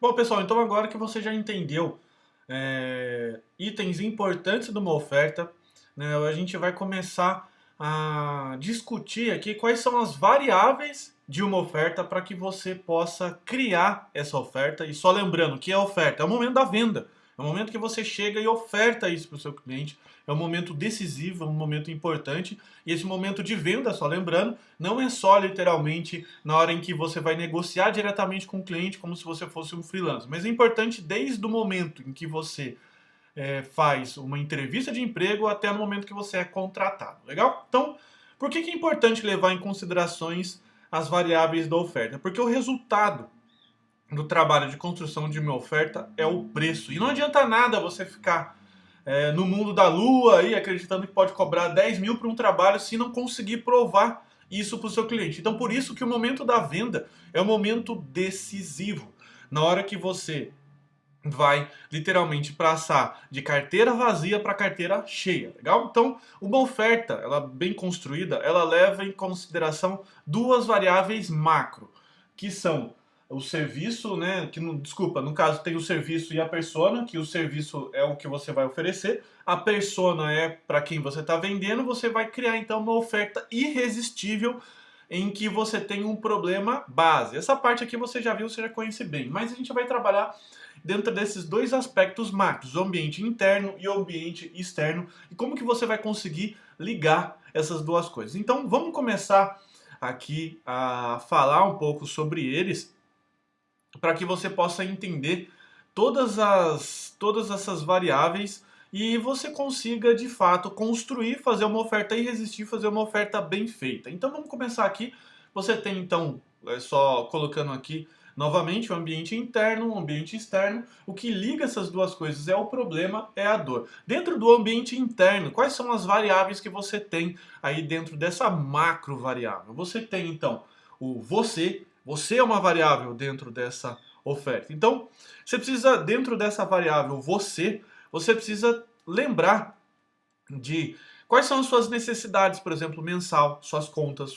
Bom, pessoal, então agora que você já entendeu itens importantes de uma oferta, né, a gente vai começar a discutir aqui quais são as variáveis de uma oferta para que você possa criar essa oferta. E só lembrando que a oferta é o momento da venda, é o momento que você chega e oferta isso para o seu cliente, é um momento decisivo, é um momento importante. E esse momento de venda, só lembrando, não é só literalmente na hora em que você vai negociar diretamente com o cliente, como se você fosse um freelancer, mas é importante desde o momento em que você faz uma entrevista de emprego até no momento que você é contratado. Legal? Então, por que é importante levar em considerações as variáveis da oferta? Porque o resultado do trabalho de construção de uma oferta é o preço. E não adianta nada você ficar no mundo da lua aí acreditando que pode cobrar 10 mil por um trabalho se não conseguir provar isso para o seu cliente. Então, por isso que o momento da venda é um momento decisivo. Na hora que você vai literalmente passar de carteira vazia para carteira cheia, legal? Então, uma oferta, ela bem construída, ela leva em consideração duas variáveis macro, que são o serviço, né, desculpa, no caso tem o serviço e a persona, que o serviço é o que você vai oferecer, a persona é para quem você está vendendo, você vai criar então uma oferta irresistível em que você tem um problema base. Essa parte aqui você já viu, você já conhece bem, mas a gente vai trabalhar dentro desses dois aspectos macros, o ambiente interno e o ambiente externo, e como que você vai conseguir ligar essas duas coisas. Então, vamos começar aqui a falar um pouco sobre eles, para que você possa entender todas essas variáveis e você consiga de fato construir, fazer uma oferta irresistível, fazer uma oferta bem feita. Então vamos começar aqui. Você tem então, só colocando aqui novamente o ambiente interno, o ambiente externo. O que liga essas duas coisas é o problema, é a dor. Dentro do ambiente interno, quais são as variáveis que você tem aí dentro dessa macro variável? Você tem então o você é uma variável dentro dessa oferta. Então, você precisa, dentro dessa variável você precisa lembrar de quais são as suas necessidades, por exemplo, mensal, suas contas,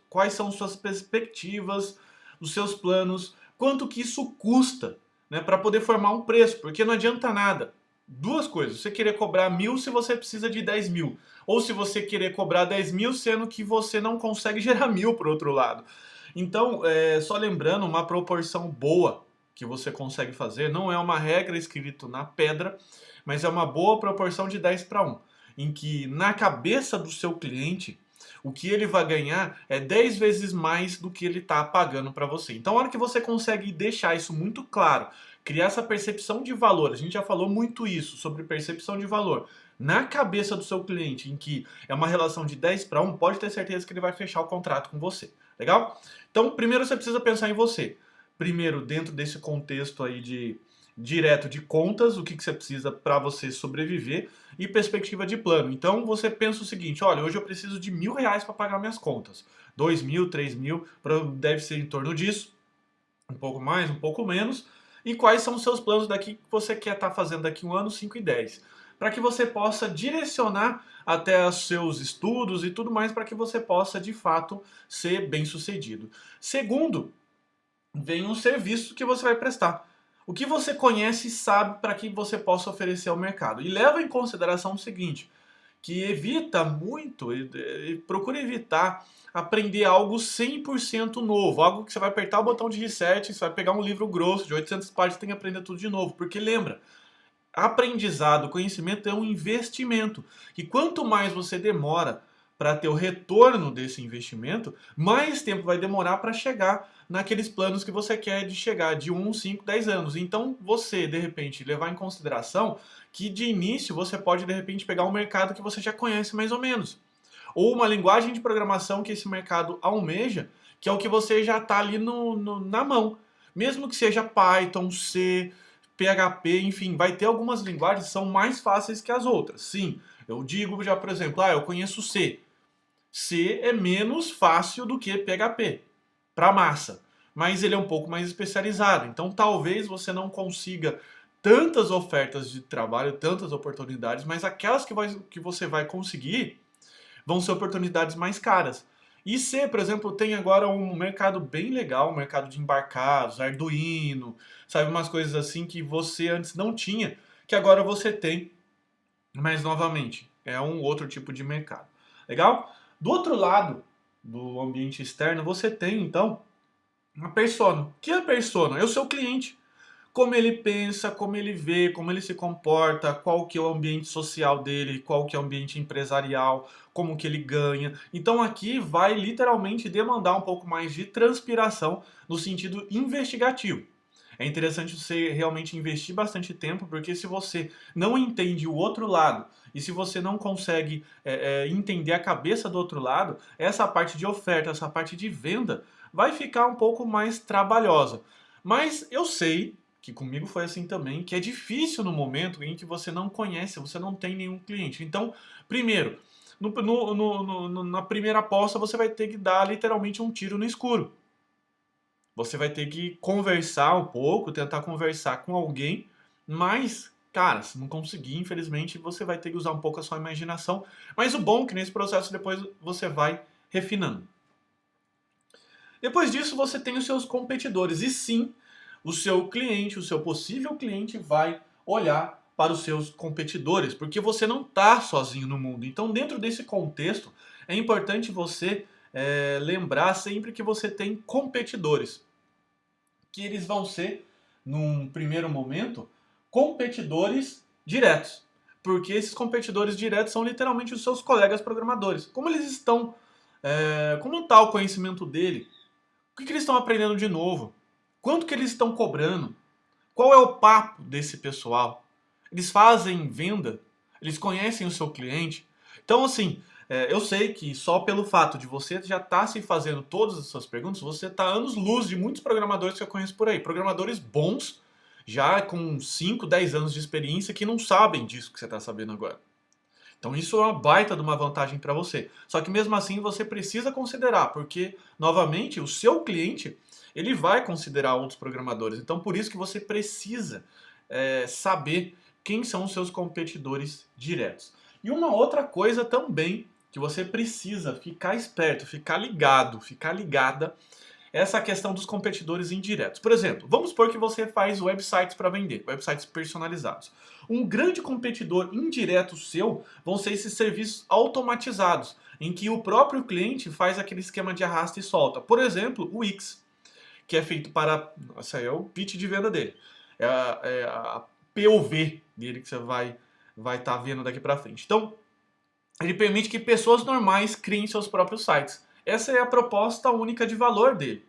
quais são suas perspectivas, os seus planos, quanto que isso custa, né, para poder formar um preço, porque não adianta nada. Duas coisas, você querer cobrar 1.000 se você precisa de 10 mil, ou se você querer cobrar 10 mil sendo que você não consegue gerar 1.000 por outro lado. Então, só lembrando, uma proporção boa que você consegue fazer, não é uma regra escrita na pedra, mas é uma boa proporção de 10 para 1, em que na cabeça do seu cliente, o que ele vai ganhar é 10 vezes mais do que ele está pagando para você. Então, a hora que você consegue deixar isso muito claro, criar essa percepção de valor, a gente já falou muito isso sobre percepção de valor, na cabeça do seu cliente, em que é uma relação de 10 para 1, pode ter certeza que ele vai fechar o contrato com você. Legal? Então, primeiro você precisa pensar em você. Primeiro, dentro desse contexto aí direto de contas, o que você precisa para você sobreviver e perspectiva de plano. Então, você pensa o seguinte, olha, hoje eu preciso de R$ 1.000 para pagar minhas contas. 2.000, 3.000, deve ser em torno disso. Um pouco mais, um pouco menos. E quais são os seus planos daqui que você quer estar fazendo daqui 1 ano, 5 e 10. Para que você possa direcionar até os seus estudos e tudo mais para que você possa, de fato, ser bem sucedido. Segundo, vem um serviço que você vai prestar. O que você conhece e sabe para que você possa oferecer ao mercado. E leva em consideração o seguinte, que evita muito, procura evitar aprender algo 100% novo, algo que você vai apertar o botão de reset, você vai pegar um livro grosso de 800 páginas e tem que aprender tudo de novo. Porque lembra, aprendizado, conhecimento é um investimento. E quanto mais você demora para ter o retorno desse investimento, mais tempo vai demorar para chegar naqueles planos que você quer de chegar de 1, 5, 10 anos. Então, você, de repente, levar em consideração que de início você pode, de repente, pegar um mercado que você já conhece mais ou menos. Ou uma linguagem de programação que esse mercado almeja, que é o que você já está ali na mão. Mesmo que seja Python, C, PHP, enfim, vai ter algumas linguagens que são mais fáceis que as outras. Sim, eu digo já, por exemplo, eu conheço C. C é menos fácil do que PHP para massa, mas ele é um pouco mais especializado. Então, talvez você não consiga tantas ofertas de trabalho, tantas oportunidades, mas aquelas que você vai conseguir vão ser oportunidades mais caras. E C, por exemplo, tem agora um mercado bem legal, um mercado de embarcados, Arduino, sabe, umas coisas assim que você antes não tinha, que agora você tem, mas novamente, é um outro tipo de mercado. Legal? Do outro lado do ambiente externo, você tem então uma persona. O que é a persona? É o seu cliente. Como ele pensa, como ele vê, como ele se comporta, qual que é o ambiente social dele, qual que é o ambiente empresarial, como que ele ganha. Então aqui vai literalmente demandar um pouco mais de transpiração no sentido investigativo. É interessante você realmente investir bastante tempo, porque se você não entende o outro lado e se você não consegue entender a cabeça do outro lado, essa parte de oferta, essa parte de venda vai ficar um pouco mais trabalhosa. Mas eu sei que comigo foi assim também, que é difícil no momento em que você não conhece, você não tem nenhum cliente. Então, primeiro, na primeira aposta você vai ter que dar literalmente um tiro no escuro. Você vai ter que conversar um pouco, tentar conversar com alguém, mas, cara, se não conseguir, infelizmente, você vai ter que usar um pouco a sua imaginação. Mas o bom é que nesse processo depois você vai refinando. Depois disso, você tem os seus competidores. E sim, o seu cliente, o seu possível cliente vai olhar para os seus competidores, porque você não está sozinho no mundo. Então, dentro desse contexto, é importante você lembrar sempre que você tem competidores, que eles vão ser, num primeiro momento, competidores diretos. Porque esses competidores diretos são literalmente os seus colegas programadores. Como eles estão, como está o conhecimento dele? O que eles estão aprendendo de novo? Quanto que eles estão cobrando? Qual é o papo desse pessoal? Eles fazem venda? Eles conhecem o seu cliente? Então, assim, eu sei que só pelo fato de você já estar se fazendo todas essas perguntas, você está anos-luz de muitos programadores que eu conheço por aí. Programadores bons, já com 5, 10 anos de experiência, que não sabem disso que você está sabendo agora. Então isso é uma baita de uma vantagem para você. Só que mesmo assim você precisa considerar, porque, novamente, o seu cliente ele vai considerar outros programadores. Então por isso que você precisa saber quem são os seus competidores diretos. E uma outra coisa também que você precisa ficar esperto, ficar ligado, ficar ligada, é essa questão dos competidores indiretos. Por exemplo, vamos supor que você faz websites para vender, websites personalizados. Um grande competidor indireto seu vão ser esses serviços automatizados, em que o próprio cliente faz aquele esquema de arrasta e solta. Por exemplo, o Wix, que é feito para... Esse aí é o pitch de venda dele. É a POV dele que você vai estar vendo daqui para frente. Então, ele permite que pessoas normais criem seus próprios sites. Essa é a proposta única de valor dele.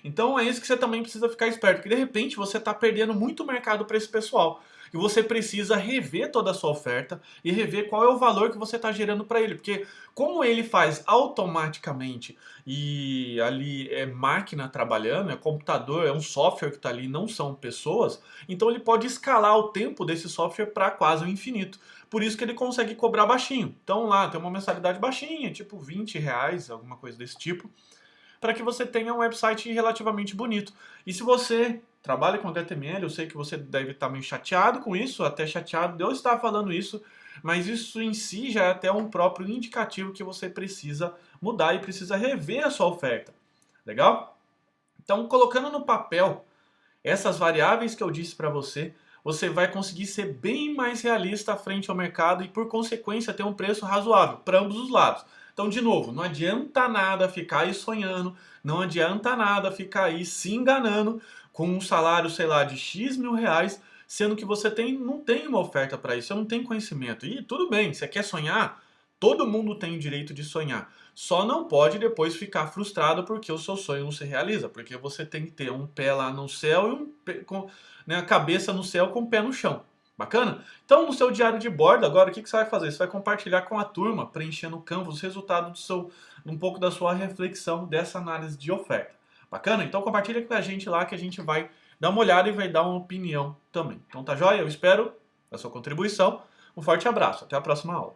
Então é isso que você também precisa ficar esperto, que de repente você está perdendo muito mercado para esse pessoal. E você precisa rever toda a sua oferta e rever qual é o valor que você está gerando para ele. Porque como ele faz automaticamente e ali é máquina trabalhando, é computador, é um software que está ali, não são pessoas, então ele pode escalar o tempo desse software para quase o infinito. Por isso que ele consegue cobrar baixinho. Então lá tem uma mensalidade baixinha, tipo R$ 20, alguma coisa desse tipo, para que você tenha um website relativamente bonito. E se você trabalha com HTML, eu sei que você deve estar meio chateado com isso, até chateado de eu estar falando isso, mas isso em si já é até um próprio indicativo que você precisa mudar e precisa rever a sua oferta. Legal? Então, colocando no papel essas variáveis que eu disse para você, você vai conseguir ser bem mais realista frente ao mercado e, por consequência, ter um preço razoável para ambos os lados. Então, de novo, não adianta nada ficar aí sonhando, não adianta nada ficar aí se enganando com um salário, sei lá, de X mil reais, sendo que você não tem uma oferta para isso, você não tem conhecimento. E tudo bem, você quer sonhar? Todo mundo tem o direito de sonhar. Só não pode depois ficar frustrado porque o seu sonho não se realiza, porque você tem que ter um pé lá no céu e a cabeça no céu com o pé no chão. Bacana? Então, no seu diário de bordo, agora, o que você vai fazer? Você vai compartilhar com a turma, preenchendo o Canvas, os resultados um pouco da sua reflexão dessa análise de oferta. Bacana? Então, compartilha com a gente lá que a gente vai dar uma olhada e vai dar uma opinião também. Então, tá joia? Eu espero a sua contribuição. Um forte abraço. Até a próxima aula.